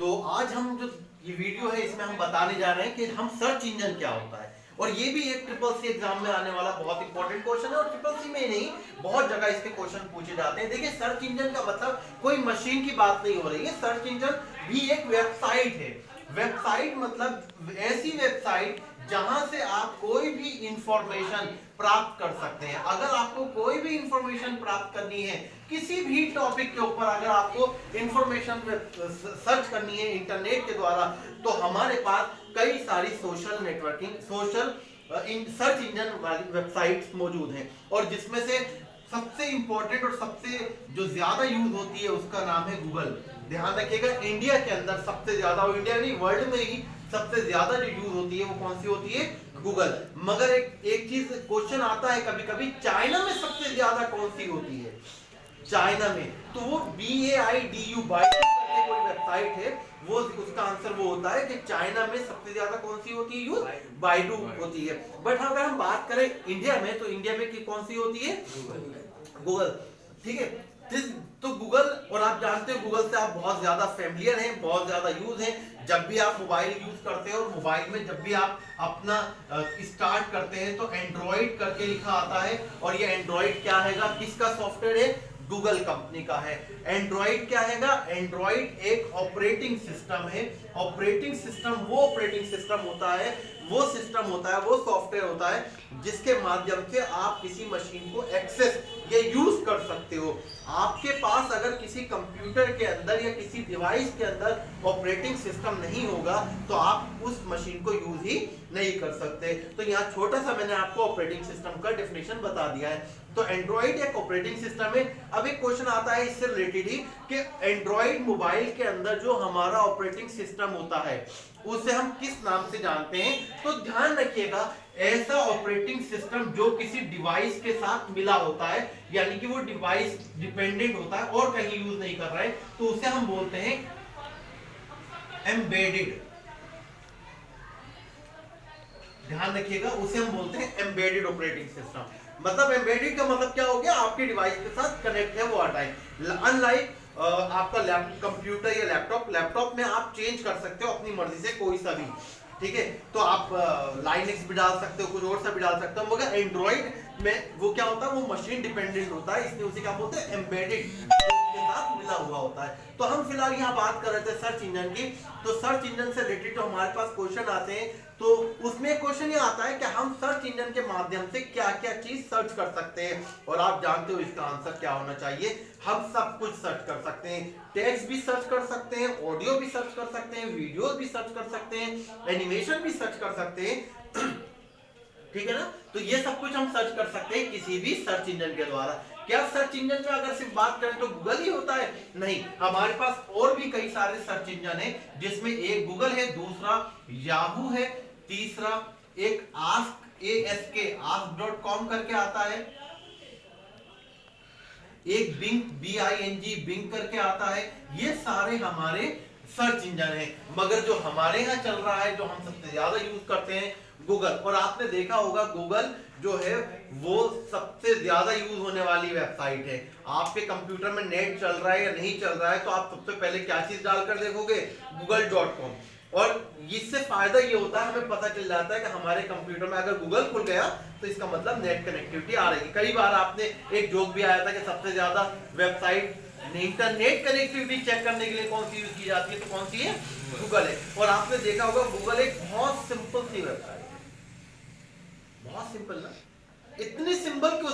तो आज हम जो ये वीडियो है इसमें हम बताने जा रहे हैं कि हम सर्च इंजन क्या होता है, और ये भी एक ट्रिपल सी एग्जाम में आने वाला बहुत इंपॉर्टेंट क्वेश्चन है। और ट्रिपल सी में ही नहीं, बहुत जगह इसके क्वेश्चन पूछे जाते हैं। देखिए, सर्च इंजन का मतलब कोई मशीन की बात नहीं हो रही है। सर्च इंजन भी एक वेबसाइट है। वेबसाइट मतलब ऐसी वेबसाइट जहां से आप कोई भी इंफॉर्मेशन प्राप्त कर सकते हैं। अगर आपको कोई भी इंफॉर्मेशन प्राप्त करनी है किसी भी टॉपिक के ऊपर, अगर आपको इंफॉर्मेशन सर्च करनी है इंटरनेट के द्वारा, तो हमारे पास कई सारी सोशल नेटवर्किंग सर्च इंजन वाली वेबसाइट्स मौजूद हैं। और जिसमें से सबसे इंपॉर्टेंट और सबसे जो ज्यादा यूज होती है उसका नाम है गूगल। ध्यान रखिएगा, इंडिया के अंदर सबसे ज्यादा, और इंडिया नहीं वर्ल्ड में ही सबसे ज्यादा जो यूज होती है वो कौन सी होती है? गूगल। मगर एक चीज क्वेश्चन आता है कभी कभी, चाइना में सबसे ज्यादा कौन सी होती है? चाइना में तो वो BAIDU करके कोई वेबसाइट है, वो उसका आंसर वो होता है कि चाइना में सबसे ज्यादा कौन सी होती है यूज? बाइडू होती है। बट अगर हम बात करें इंडिया में, तो इंडिया में कौन सी होती है? गूगल। ठीक है, तो गूगल, और आप जानते हो गूगल से आप बहुत ज्यादा फैमिलियर हैं, बहुत ज्यादा यूज है। जब भी आप मोबाइल यूज करते हो, और मोबाइल में जब भी आप अपना स्टार्ट करते हैं तो एंड्रॉइड करके लिखा आता है। और ये एंड्रॉइड क्या हैगा? किसका सॉफ्टवेयर है? गूगल कंपनी का है। एंड्रॉइड क्या हैगा? एंड्रॉइड एक ऑपरेटिंग सिस्टम है। ऑपरेटिंग सिस्टम वो ऑपरेटिंग सिस्टम होता है, वो सिस्टम होता है, वो सॉफ्टवेयर होता है जिसके माध्यम से आप किसी मशीन को एक्सेस या यूज कर सकते हो। आपके पास अगर किसी कंप्यूटर के अंदर या किसी डिवाइस के अंदर ऑपरेटिंग सिस्टम नहीं होगा तो आप उस मशीन को यूज ही नहीं कर सकते। तो यहाँ छोटा सा मैंने आपको ऑपरेटिंग सिस्टम का डेफिनेशन बता दिया है। तो एंड्रॉइड एक ऑपरेटिंग सिस्टम है। अब एक क्वेश्चन आता है इससे रिलेटेड ही कि एंड्रॉइड मोबाइल के अंदर जो हमारा ऑपरेटिंग सिस्टम होता है उसे हम किस नाम से जानते हैं? तो ध्यान रखिएगा, ऐसा ऑपरेटिंग सिस्टम जो किसी डिवाइस के साथ मिला होता है, यानी कि वो डिवाइस डिपेंडेंट होता है और कहीं यूज नहीं कर रहा है, तो उसे हम बोलते हैं एम्बेडेड। ध्यान रखिएगा, उसे हम बोलते हैं एम्बेडेड ऑपरेटिंग सिस्टम। मतलब एम्बेडेड का मतलब क्या हो गया? आपके डिवाइस के साथ कनेक्ट है वो हटा है। अनलाइक आपका कंप्यूटर या लैपटॉप में आप चेंज कर सकते हो अपनी मर्जी से कोई सा भी। ठीक है, तो आप लाइनक्स भी डाल सकते हो, कुछ और सा भी डाल सकते हो। मगर एंड्रॉइड में वो क्या होता है? वो मशीन डिपेंडेंट होता है, इसलिए उसे क्या बोलते हैं? एम्बेडेड, के साथ मिला हुआ होता है। तो हम फिलहाल यहाँ बात कर रहे थे सर्च इंजन की। तो सर्च इंजन से रिलेटेड जो हमारे पास क्वेश्चन आते हैं, तो उसमें क्वेश्चन ये आता है कि हम सर्च इंजन के माध्यम से क्या क्या चीज सर्च कर सकते हैं। और आप जानते हो इसका आंसर क्या होना चाहिए? हम सब कुछ सर्च कर सकते हैं। टेक्स्ट भी सर्च कर सकते हैं, ऑडियो भी सर्च कर सकते हैं, वीडियो भी सर्च कर सकते हैं, एनिमेशन भी सर्च कर सकते हैं। ठीक है ना? तो ये सब कुछ हम सर्च कर सकते हैं किसी भी सर्च इंजन के द्वारा। क्या सर्च इंजन में अगर सिर्फ बात करें तो गूगल ही होता है? नहीं, हमारे पास और भी कई सारे सर्च इंजन है, जिसमें एक गूगल है, दूसरा याहू है, तीसरा एक ask.com करके आता है, एक बिंग करके आता है। ये सारे हमारे सर्च इंजन है। मगर जो हमारे यहाँ चल रहा है, जो हम सबसे ज्यादा यूज करते हैं, गूगल। और आपने देखा होगा गूगल जो है वो सबसे ज्यादा यूज होने वाली वेबसाइट है। आपके कंप्यूटर में नेट चल रहा है या नहीं चल रहा है, तो आप सबसे पहले क्या चीज डालकर देखोगे? google.com। और इससे फायदा ये होता है, हमें पता चल जाता है कि हमारे कंप्यूटर में अगर गूगल खुल गया तो इसका मतलब नेट कनेक्टिविटी आ रही है। कई बार आपने एक जोक भी आया था कि सबसे ज्यादा वेबसाइट इंटरनेट कनेक्टिविटी चेक करने के लिए कौन सी यूज की जाती है? तो कौन सी है? गूगल है। और आपने देखा होगा गूगल एक बहुत सिंपल सी वेबसाइट है। बहुत सिंपल ना, इतनी सिंपल कि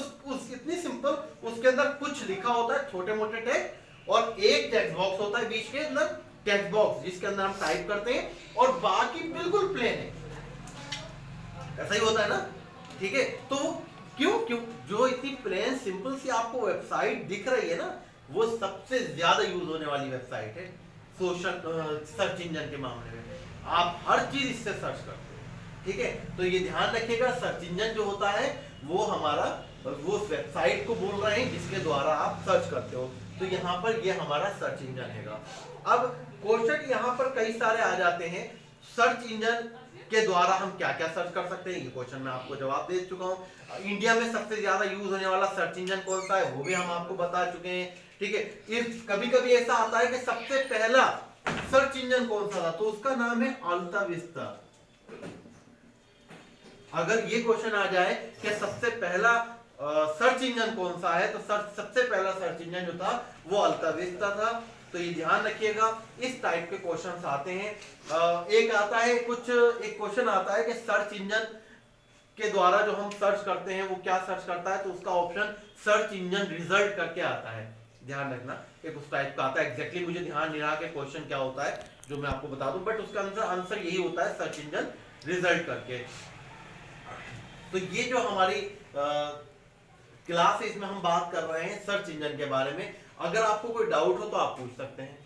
इतनी सिंपल, उसके अंदर कुछ लिखा होता है, छोटे मोटे टेक्स्ट, और एक टेक्स्ट बॉक्स होता है बीच के अंदर, टेक्स्ट बॉक्स जिसके अंदर हम टाइप करते हैं, और बाकी बिल्कुल प्लेन है। ऐसा ही होता है ना? ठीक है, तो क्यों जो इतनी प्लेन सिंपल सी आपको वेबसाइट दिख रही है ना, वो सबसे ज्यादा यूज होने वाली वेबसाइट है सोशल सर्च इंजन के मामले में। आप हर चीज इससे सर्च करते हो। ठीक है, तो ये ध्यान रखिएगा, सर्च इंजन जो होता है वो हमारा वो वेबसाइट को बोल रहे हैं जिसके द्वारा आप सर्च करते हो। तो यहाँ पर ये हमारा सर्च इंजन है। अब क्वेश्चन यहाँ पर कई सारे आ जाते हैं, सर्च इंजन के द्वारा हम क्या क्या सर्च कर सकते हैं? ये क्वेश्चन मैं आपको जवाब दे चुका हूँ। इंडिया में सबसे ज्यादा यूज होने वाला सर्च इंजन कौन सा है वो भी हम आपको बता चुके हैं। ठीक है, कभी कभी ऐसा आता है कि सबसे पहला सर्च इंजन कौन सा था, तो उसका नाम है अल्ता विस्ता। अगर ये क्वेश्चन आ जाए कि सबसे पहला सर्च इंजन कौन सा है, तो सबसे पहला सर्च इंजन जो था वो अल्ता विस्ता था। तो ये ध्यान रखिएगा, इस टाइप के क्वेश्चंस आते हैं। एक आता है एक क्वेश्चन आता है कि सर्च इंजन के द्वारा जो हम सर्च करते हैं वो क्या सर्च करता है, तो उसका ऑप्शन सर्च इंजन रिजल्ट करके आता है। ध्यान रखना, एक उस टाइप का आता है। एग्जैक्टली मुझे ध्यान नहीं रहा कि क्वेश्चन क्या होता है जो मैं आपको बता दूं, बट उसका आंसर यही होता है, सर्च इंजन रिजल्ट करके। तो ये जो हमारी क्लास है इसमें हम बात कर रहे हैं सर्च इंजन के बारे में। अगर आपको कोई डाउट हो तो आप पूछ सकते हैं।